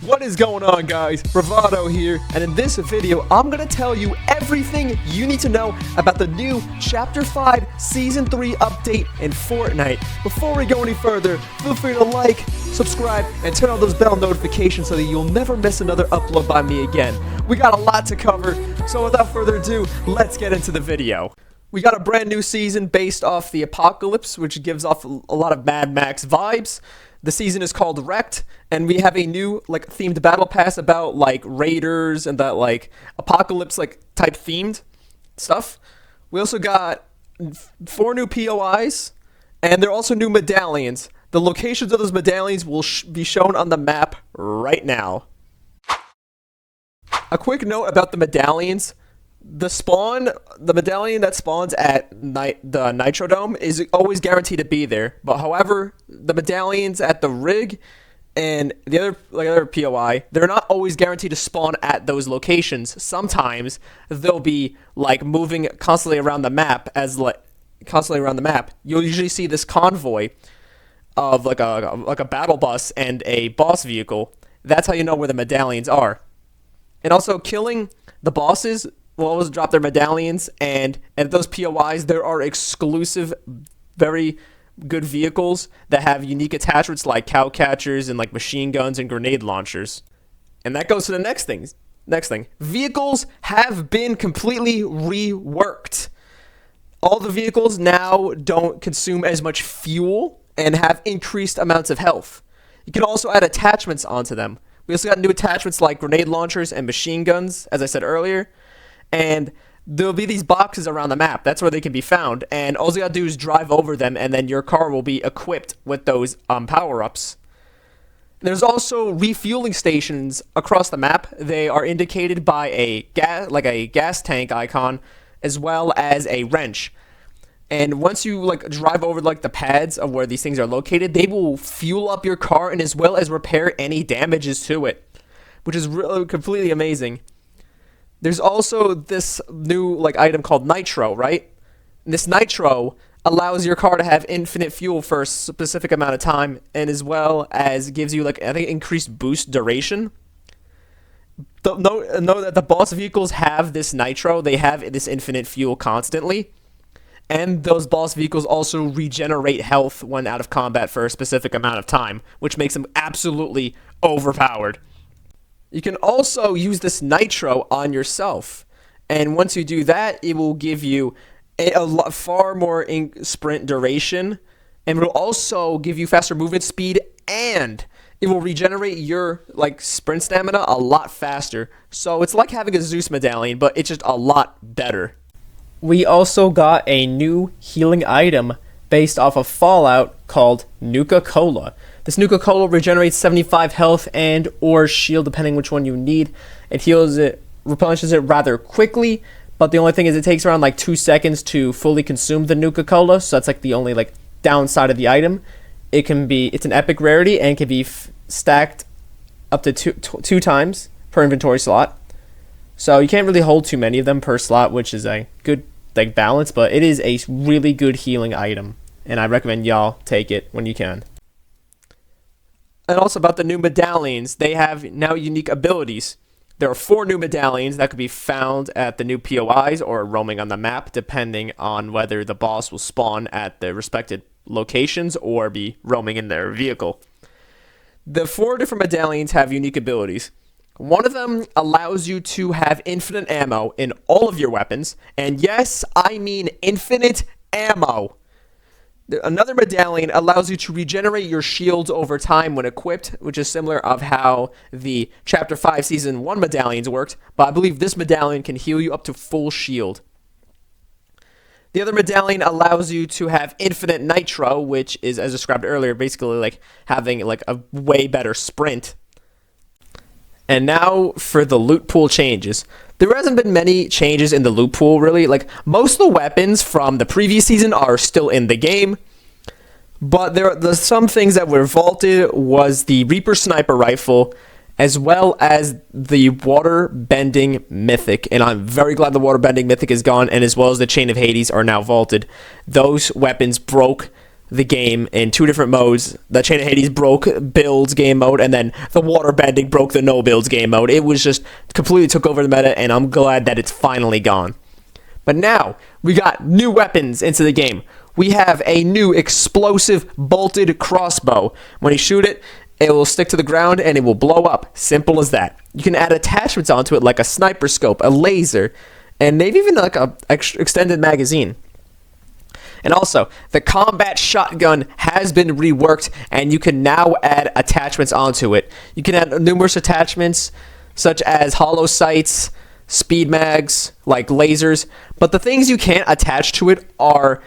What is going on, guys? Bravado here, and in this video I'm gonna tell you everything you need to know about the new Chapter 5 Season 3 update in Fortnite. Before we go any further, feel free to like, subscribe, and turn on those bell notifications so that you'll never miss another upload by me again. We got a lot to cover, so without further ado, let's get into the video. We got a brand new season based off the apocalypse, which gives off a lot of Mad Max vibes. The season is called Wrecked, and we have a new themed battle pass about raiders and that apocalypse type themed stuff. We also got 4 new POIs, and there are also new medallions. The locations of those medallions will be shown on the map right now. A quick note about the medallions. The medallion that spawns at the Nitro Dome is always guaranteed to be there. But however, the medallions at the rig and the other POI, they're not always guaranteed to spawn at those locations. Sometimes they'll be moving constantly around the map You'll usually see this convoy of a battle bus and a boss vehicle. That's how you know where the medallions are. And also, killing the bosses will always drop their medallions, and at those POIs there are exclusive, very good vehicles that have unique attachments like cow catchers and machine guns and grenade launchers. And that goes to the next thing. Vehicles have been completely reworked. All the vehicles now don't consume as much fuel and have increased amounts of health. You can also add attachments onto them. We also got new attachments like grenade launchers and machine guns, as I said earlier. And there'll be these boxes around the map. That's where they can be found. And all you gotta do is drive over them, and then your car will be equipped with those power-ups. There's also refueling stations across the map. They are indicated by a gas tank icon, as well as a wrench. And once you drive over the pads of where these things are located, they will fuel up your car and as well as repair any damages to it, which is really completely amazing. There's also this new item called Nitro, right? And this Nitro allows your car to have infinite fuel for a specific amount of time, and as well as gives you I think increased boost duration. Know that the boss vehicles have this Nitro. They have this infinite fuel constantly. And those boss vehicles also regenerate health when out of combat for a specific amount of time, which makes them absolutely overpowered. You can also use this Nitro on yourself, and once you do that, it will give you far more sprint duration, and it will also give you faster movement speed, and it will regenerate your sprint stamina a lot faster. So it's like having a Zeus medallion, but it's just a lot better. We also got a new healing item based off of Fallout called Nuka-Cola. This Nuka-Cola regenerates 75 health and or shield depending which one you need. It replenishes it rather quickly, but the only thing is it takes around 2 seconds to fully consume the Nuka-Cola, so that's the only downside of the item. It's an epic rarity and can be stacked up to two times per inventory slot. So you can't really hold too many of them per slot, which is a good balance, but it is a really good healing item, and I recommend y'all take it when you can. And also about the new medallions, they have now unique abilities. There are 4 new medallions that could be found at the new POIs or roaming on the map, depending on whether the boss will spawn at the respected locations or be roaming in their vehicle. The 4 different medallions have unique abilities. One of them allows you to have infinite ammo in all of your weapons, and yes, I mean infinite ammo. Another medallion allows you to regenerate your shields over time when equipped, which is similar of how the Chapter 5 Season 1 medallions worked, but I believe this medallion can heal you up to full shield. The other medallion allows you to have infinite nitro, which is, as described earlier, basically having a way better sprint. And now for the loot pool changes. There hasn't been many changes in the loot pool, really. Most of the weapons from the previous season are still in the game. But there's some things that were vaulted was the Reaper Sniper Rifle, as well as the Water Bending Mythic. And I'm very glad the Water Bending Mythic is gone, and as well as the Chain of Hades are now vaulted. Those weapons broke the game in 2 different modes. The Chain of Hades broke builds game mode, and then the water bending broke the no builds game mode. It was just completely took over the meta, and I'm glad that it's finally gone. But now we got new weapons into the game. We have a new explosive bolted crossbow. When you shoot it, it will stick to the ground and it will blow up. Simple as that. You can add attachments onto it like a sniper scope, a laser, and maybe even like a extended magazine. And also, the combat shotgun has been reworked, and you can now add attachments onto it. You can add numerous attachments, such as hollow sights, speed mags, like lasers. But the things you can't attach to it are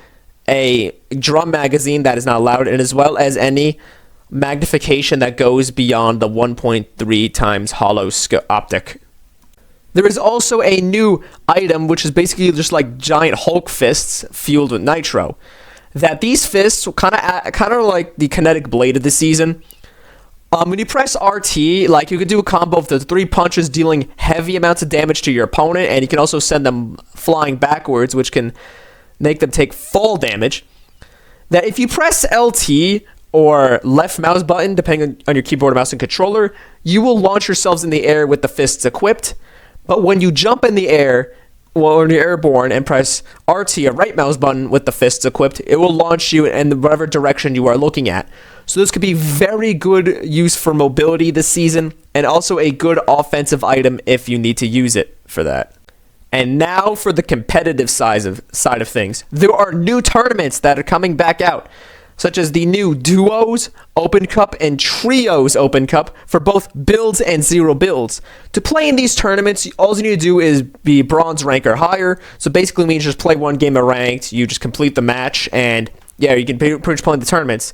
a drum magazine that is not allowed, and as well as any magnification that goes beyond the 1.3 times hollow optic. There is also a new item, which is basically just like giant Hulk fists fueled with nitro. That these fists kind of like the kinetic blade of the season. When you press RT, like you could do a combo of the 3 punches dealing heavy amounts of damage to your opponent, and you can also send them flying backwards, which can make them take fall damage. That if you press LT or left mouse button, depending on your keyboard, mouse, and controller, you will launch yourselves in the air with the fists equipped. But when you jump in the air, well, when you're airborne and press RT or right mouse button with the fists equipped, it will launch you in whatever direction you are looking at. So this could be very good use for mobility this season, and also a good offensive item if you need to use it for that. And now for the competitive side of things. There are new tournaments that are coming back out, such as the new Duos Open Cup and Trios Open Cup for both builds and 0 builds. To play in these tournaments, all you need to do is be bronze rank or higher. So basically means just play 1 game of ranked, you just complete the match, and yeah, you can pretty much play in the tournaments.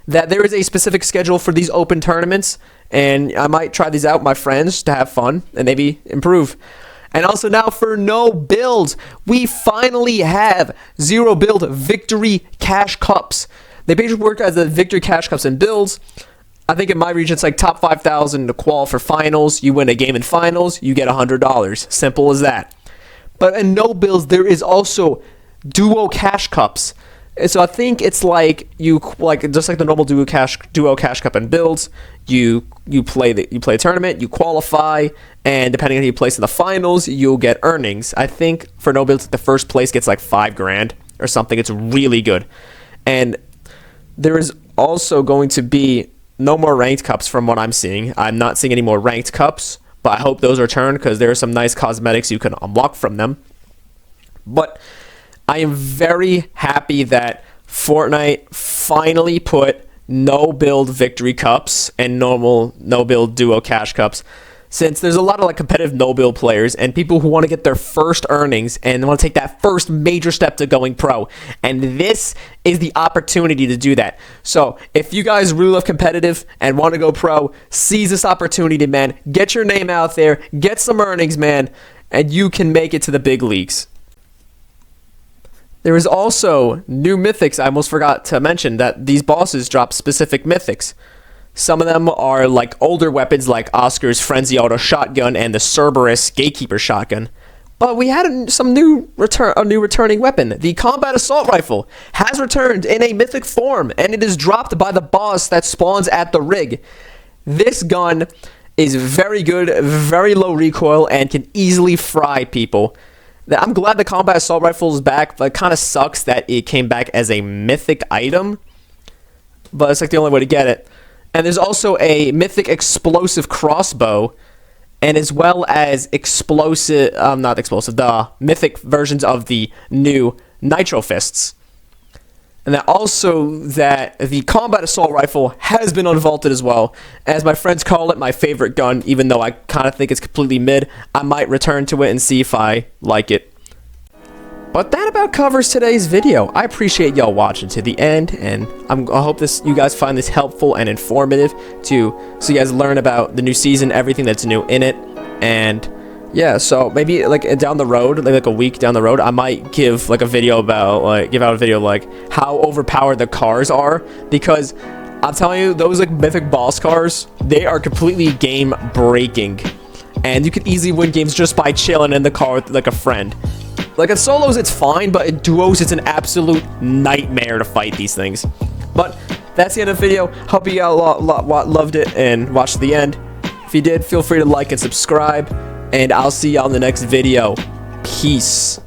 That there is a specific schedule for these open tournaments, and I might try these out with my friends to have fun and maybe improve. And also now for no builds, we finally have 0 build victory cash cups. They basically work as the victory cash cups and builds. I think in my region it's like top 5,000 to qual for finals. You win a game in finals, you get $100. Simple as that. But in no builds, there is also duo cash cups. And so I think it's like just like the normal duo cash cup and builds. You play a tournament, you qualify, and depending on who you place in the finals, you'll get earnings. I think for no builds, the first place gets like $5,000 or something. It's really good. And there is also going to be no more ranked cups from what I'm seeing. I'm not seeing any more ranked cups, but I hope those return because there are some nice cosmetics you can unlock from them. But I am very happy that Fortnite finally put no build victory cups and normal no build duo cash cups, since there's a lot of like competitive no build players and people who want to get their first earnings and want to take that first major step to going pro, and this is the opportunity to do that. So if you guys really love competitive and want to go pro, seize this opportunity, man. Get your name out there, get some earnings, man, and you can make it to the big leagues. There is also new mythics. I almost forgot to mention that these bosses drop specific mythics. Some of them are like older weapons like Oscar's Frenzy Auto Shotgun and the Cerberus Gatekeeper Shotgun. But we had a new returning weapon. The Combat Assault Rifle has returned in a mythic form, and it is dropped by the boss that spawns at the rig. This gun is very good, very low recoil, and can easily fry people. I'm glad the Combat Assault Rifle is back, but it kind of sucks that it came back as a mythic item. But it's like the only way to get it. And there's also a mythic explosive crossbow, and as well as the mythic versions of the new Nitro Fists. And that also that the Combat Assault Rifle has been unvaulted as well. As my friends call it, my favorite gun, even though I kind of think it's completely mid. I might return to it and see if I like it. But that about covers today's video. I appreciate y'all watching to the end, and I hope you guys find this helpful and informative so you guys learn about the new season, everything that's new in it. And yeah, so maybe like down the road, like a week down the road, I might give like a video about give out a video like how overpowered the cars are, because I'm telling you, those like mythic boss cars, they are completely game breaking, and you can easily win games just by chilling in the car with like a friend. Like in solos it's fine, but in duos it's an absolute nightmare to fight these things. But that's the end of the video. Hope you all loved it and watched the end. If you did, feel free to like and subscribe, and I'll see y'all in the next video. Peace.